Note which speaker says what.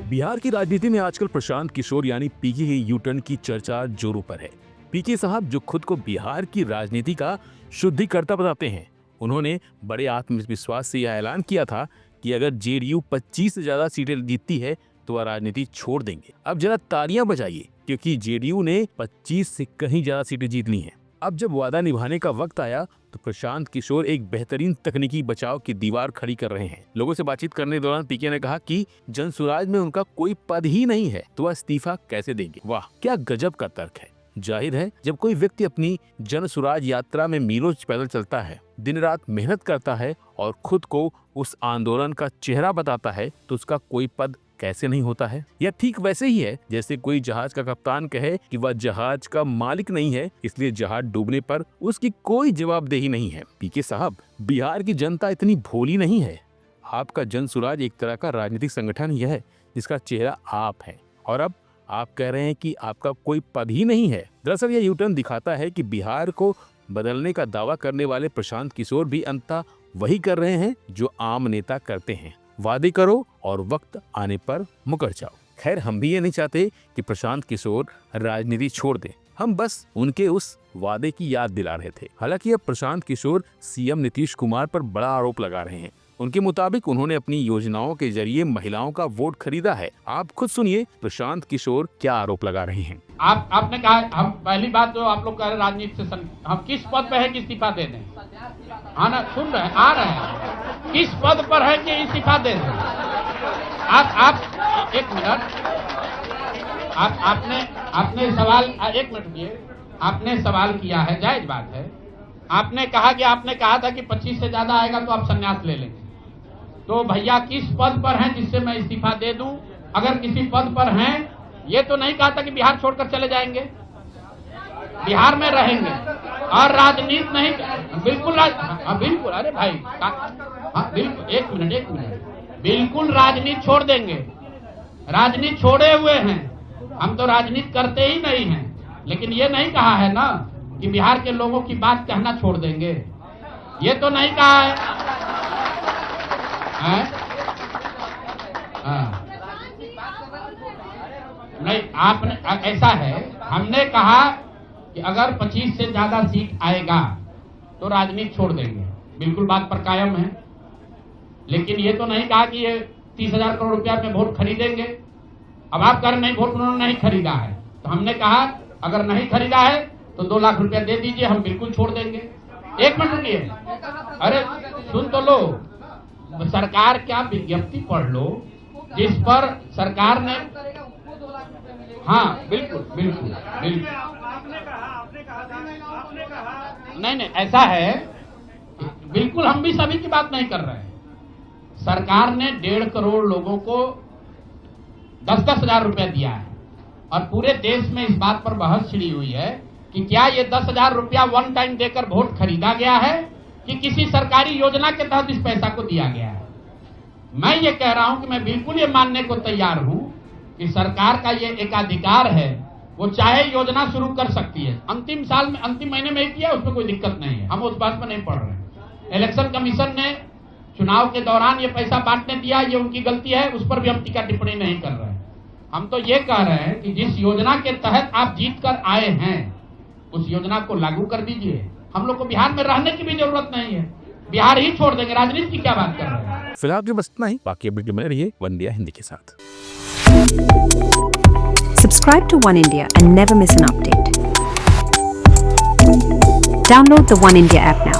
Speaker 1: बिहार की राजनीति में आजकल प्रशांत किशोर यानी पीके के यू टर्न की चर्चा जोरों पर है। पीके साहब जो खुद को बिहार की राजनीति का शुद्धिकर्ता बताते हैं, उन्होंने बड़े आत्मविश्वास से यह ऐलान किया था कि अगर जेडीयू 25 से ज्यादा सीटें जीतती है तो वह राजनीति छोड़ देंगे। अब जरा तालियां बजाइए, क्योंकि जेडीयू ने 25 से कहीं ज्यादा सीटें जीत ली हैं। अब जब वादा निभाने का वक्त आया तो प्रशांत किशोर एक बेहतरीन तकनीकी बचाव की दीवार खड़ी कर रहे हैं। लोगों से बातचीत करने के दौरान पीके ने कहा कि जनसुराज में उनका कोई पद ही नहीं है तो वह इस्तीफा कैसे देंगे। वाह, क्या गजब का तर्क है। जाहिर है, जब कोई व्यक्ति अपनी जनसुराज यात्रा में मीलों पैदल चलता है, दिन रात मेहनत करता है और खुद को उस आंदोलन का चेहरा बताता है तो उसका कोई पद कैसे नहीं होता है। यह ठीक वैसे ही है जैसे कोई जहाज का कप्तान कहे कि वह जहाज का मालिक नहीं है, इसलिए जहाज डूबने पर उसकी कोई जवाबदेही नहीं है। पीके साहब, बिहार की जनता इतनी भोली नहीं है। आपका जनसुराज एक तरह का राजनीतिक संगठन ही है जिसका चेहरा आप है, और अब आप कह रहे हैं कि आपका कोई पद ही नहीं है। दरअसल यह यूटर्न दिखाता है कि बिहार को बदलने का दावा करने वाले प्रशांत किशोर भी अंततः वही कर रहे हैं जो आम नेता करते हैं, वादे करो और वक्त आने पर मुकर जाओ। खैर, हम भी ये नहीं चाहते कि प्रशांत किशोर राजनीति छोड़ दें, हम बस उनके उस वादे की याद दिला रहे थे। हालांकि अब प्रशांत किशोर सीएम नीतीश कुमार पर बड़ा आरोप लगा रहे हैं। उनके मुताबिक उन्होंने अपनी योजनाओं के जरिए महिलाओं का वोट खरीदा है। आप खुद सुनिए प्रशांत किशोर क्या आरोप लगा रहे हैं।
Speaker 2: आपने कहा, हम पहली बात जो आप लोग कह रहे राजनीति से हम किस पद पे है कि इस्तीफा दे दें? हाँ ना, सुन रहे हैं, आ रहे हैं, किस पद पर है कि इस्तीफा दे दें? आप एक मिनट, आपने सवाल, एक मिनट रुकिए, आपने सवाल किया है, जायज बात है। आपने कहा था कि 25 से ज्यादा आएगा तो आप संन्यास ले लेंगे। तो भैया किस पद पर हैं जिससे मैं इस्तीफा दे दूं? अगर किसी पद पर हैं, ये तो नहीं कहा था कि बिहार छोड़कर चले जाएंगे, बिहार में रहेंगे और राजनीति नहीं, बिल्कुल बिल्कुल, अरे भाई, बिल्कुल, एक मिनट, बिल्कुल राजनीति छोड़ देंगे। राजनीति छोड़े हुए हैं, हम तो राजनीति करते ही नहीं हैं। लेकिन ये नहीं कहा है ना कि बिहार के लोगों की बात कहना छोड़ देंगे, ये तो नहीं कहा है? नहीं, आपने, ऐसा है, हमने कहा कि अगर 25 से ज्यादा सीट आएगा तो राजनीति छोड़ देंगे, बिल्कुल बात पर कायम है। लेकिन ये तो नहीं कहा कि ये 30,000 करोड़ रुपया में वोट खरीदेंगे। अब आप कह रहे नहीं, वोट उन्होंने नहीं खरीदा है, तो हमने कहा अगर नहीं खरीदा है तो 2 लाख रुपया दे दीजिए, हम बिल्कुल छोड़ देंगे। एक मिनट रुकिए, अरे सुन तो लो, सरकार क्या विज्ञप्ति पढ़ लो जिस पर सरकार ने, हाँ बिल्कुल, नहीं, ऐसा है, बिल्कुल हम भी सभी की बात नहीं कर रहे हैं। सरकार ने 1.5 करोड़ लोगों को 10-10 हजार रुपया दिया है और पूरे देश में इस बात पर बहस छिड़ी हुई है कि क्या ये 10,000 रुपया वन टाइम देकर वोट खरीदा गया है कि किसी सरकारी योजना के तहत इस पैसा को दिया गया है। मैं ये कह रहा हूं कि मैं बिल्कुल ये मानने को तैयार हूं कि सरकार का ये एकाधिकार है, वो चाहे योजना शुरू कर सकती है। अंतिम महीने में किया, उसमें कोई दिक्कत नहीं है, हम उस बात में नहीं पढ़ रहे। इलेक्शन कमीशन ने चुनाव के दौरान ये पैसा बांटने दिया, ये उनकी गलती है, उस पर भी हम टीका टिप्पणी नहीं कर रहे हैं। हम तो ये कह रहे हैं कि जिस योजना के तहत आप जीत कर आए हैं उस योजना को लागू कर दीजिए। हम लोग को बिहार में रहने की भी जरूरत नहीं है, बिहार ही छोड़ देंगे, राजनीति की क्या बात कर रहे हैं।
Speaker 1: फिलहाल जो बस इतना ही, बाकी अपडेट बने रहिए वन इंडिया हिंदी के साथ।
Speaker 3: Subscribe to One India and never miss an update. Download the One India app now.